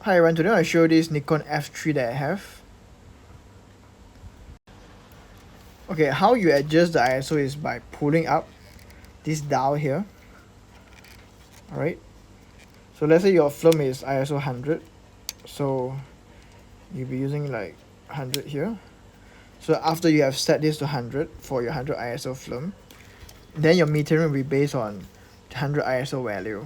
Hi everyone, today I'll show you this Nikon F3 that I have. Okay, how you adjust the ISO is by pulling up this dial here. Alright, so let's say your film is ISO 100, so you'll be using like 100 here. So after you have set this to 100 for your 100 ISO film, then your metering will be based on 100 ISO value.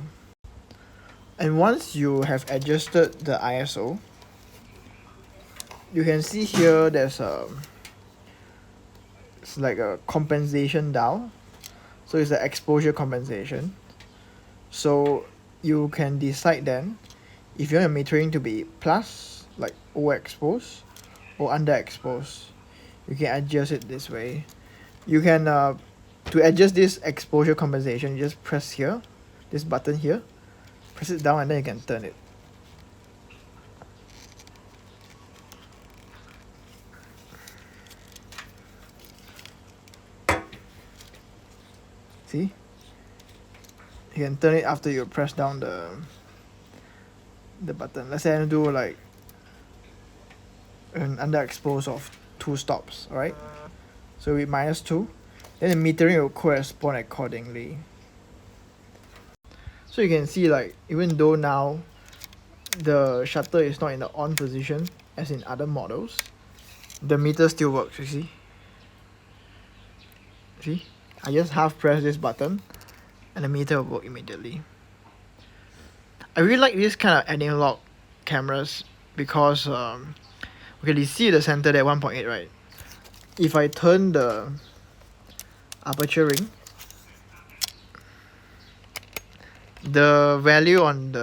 And once you have adjusted the ISO, you can see here there's it's like a compensation dial. So it's the exposure compensation. So you can decide then if you want your metering to be plus, like overexposed, or underexposed. You can adjust it this way. You can to adjust this exposure compensation, you just press here, this button here, press it down, and then you can turn it. See? You can turn it after you press down the button. Let's say I do like an underexpose of 2 stops, alright? So with -2, then the metering will correspond accordingly. So you can see, like, even though now the shutter is not in the on position as in other models, the meter still works, you see? See? I just half press this button and the meter will work immediately. I really like this kind of analog cameras because okay, you see the center there 1.8, right? If I turn the aperture ring, the value on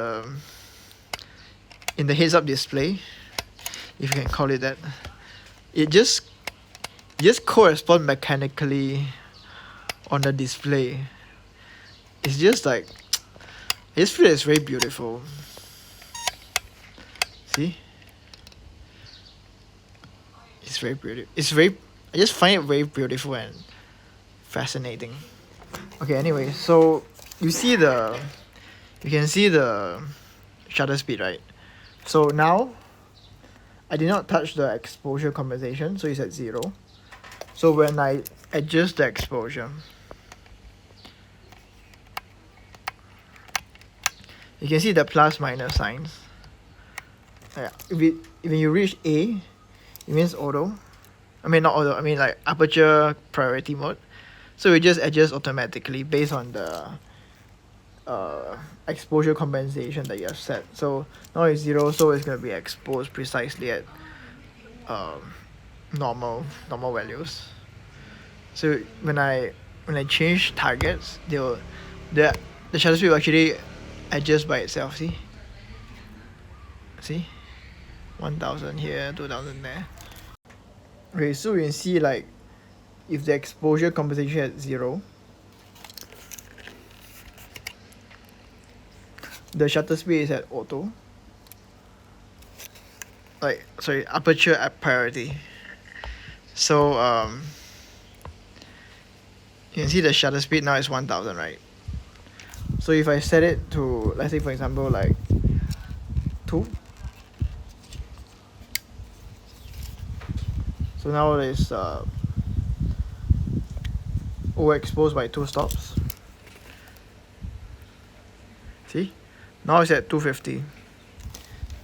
in the heads-up display, if you can call it that, it just correspond mechanically on the display. It's just like, I just feel it's very beautiful. See? It's very beautiful. I just find it very beautiful and fascinating. Okay, anyway, so you can see the shutter speed, right? So now I did not touch the exposure compensation, so it's at 0. So when I adjust the exposure, you can see the plus minus signs. Yeah, when you reach A, it means auto. I mean not auto, I mean like aperture priority mode. So we just adjust automatically based on the exposure compensation that you have set. So now it's 0, so it's gonna be exposed precisely at normal values. So when I change targets, the shutter speed will actually adjust by itself. See 1000 here, 2000 there. Okay, so you can see, like, if the exposure compensation at 0, the shutter speed is at auto, like, sorry, aperture at priority. So you can see the shutter speed now is 1000, right? So if I set it to, let's say for example, like 2, so now it's overexposed by 2 stops. See? Now it's at 250.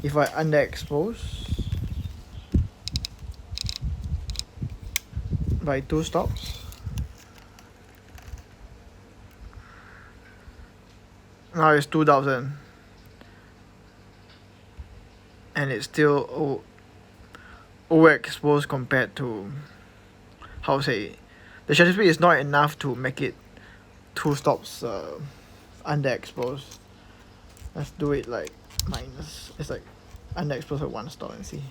If I underexpose by 2 stops, now it's 2000. And it's still overexposed compared to, how to say, the shutter speed is not enough to make it 2 stops underexposed. Let's do it like minus, it's like underexposed at 1 stop and see.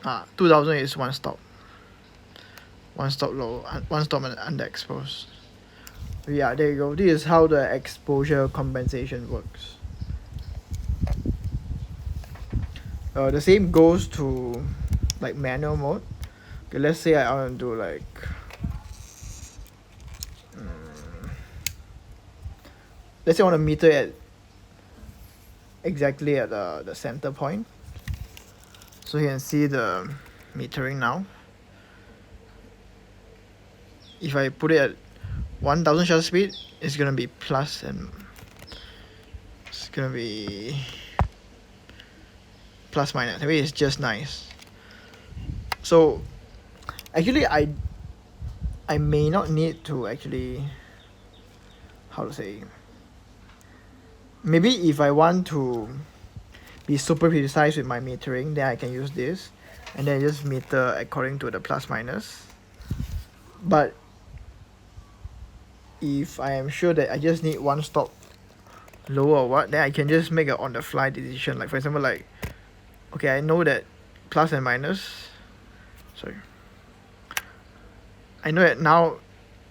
Ah, 2000 is 1 stop. 1 stop low, 1 stop underexposed. Yeah, there you go. This is how the exposure compensation works. The same goes to like manual mode. Okay, let's say I want to do like let's say I want to meter at exactly at the center point. So you can see the metering now. If I put it at 1000 shutter speed, it's gonna be plus, and it's gonna be plus minus. Maybe it's just nice. So actually I may not need to actually, how to say, maybe if I want to be super precise with my metering, then I can use this and then just meter according to the plus minus. But if I am sure that I just need one stop lower or what, then I can just make a on the fly decision. Like for example, like, okay, I know that plus and minus, sorry, I know that now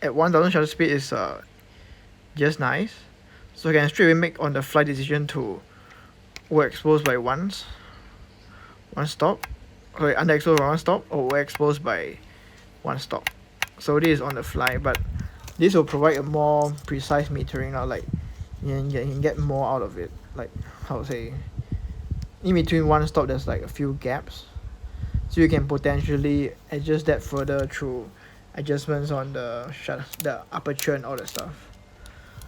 at 1000 shutter speed is just nice, so I can straight away make on the fly decision to overexpose by one stop, sorry, underexpose by one stop, or overexpose by one stop. So this is on the fly, but this will provide a more precise metering now. Like you can get more out of it. Like how to say, in between one stop there's like a few gaps, so you can potentially adjust that further through adjustments on the aperture and all that stuff.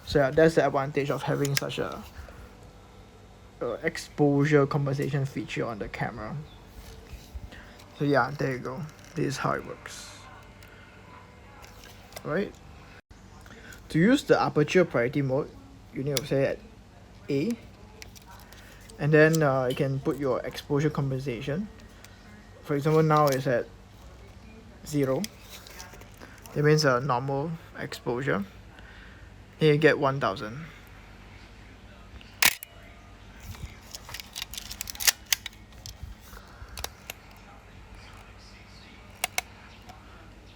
So yeah, that's the advantage of having such a exposure compensation feature on the camera. So yeah, there you go. This is how it works. Right. To use the aperture priority mode, you need to say at A, and then you can put your exposure compensation. For example, now it's at 0. That means a normal exposure. Then you get 1000.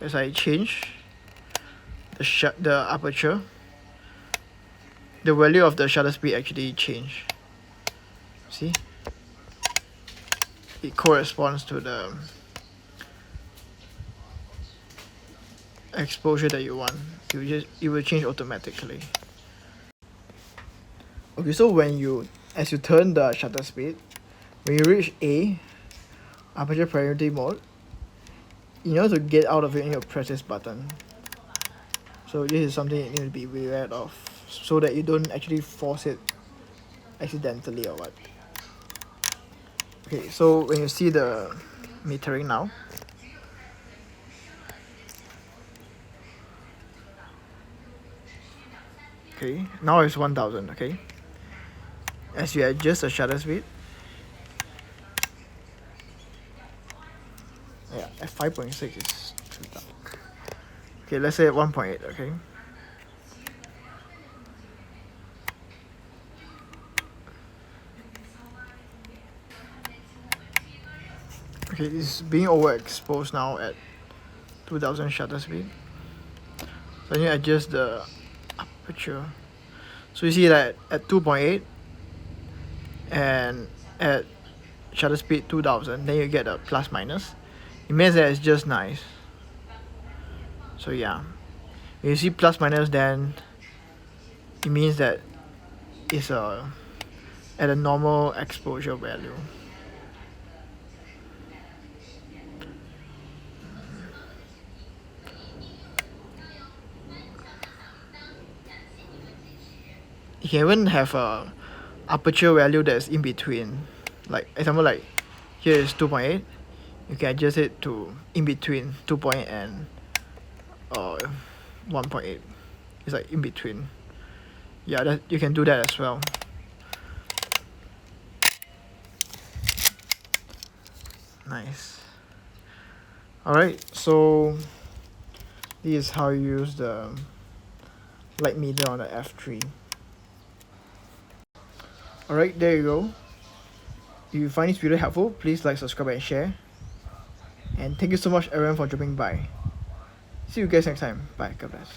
As I change the aperture, the value of the shutter speed actually change. See, it corresponds to the exposure that you want. It will change automatically. Okay, so as you turn the shutter speed, when you reach A, aperture priority mode, in order to get out of it, you need to press this button. So this is something you need to be aware of, so that you don't actually force it accidentally or what. Okay, so when you see the metering now, okay, now it's 1000. Okay, as you adjust the shutter speed, yeah, at 5.6 is too dark. Okay, let's say at 1.8. Okay, okay, it's being overexposed now at 2000 shutter speed. So you adjust the aperture. So you see that at 2.8 and at shutter speed 2000, then you get a plus minus. It means that it's just nice. So yeah, when you see plus minus, then it means that it's at a normal exposure value. You can even have a aperture value that's in between. Like example, like here is 2.8. You can adjust it to in between 2.8 and 1.8. It's like in between. Yeah, you can do that as well. Nice. Alright, so this is how you use the Lightmeter on the F3. Alright, there you go. If you find this video helpful, please like, subscribe and share. And thank you so much everyone for dropping by. See you guys next time. Bye. God bless.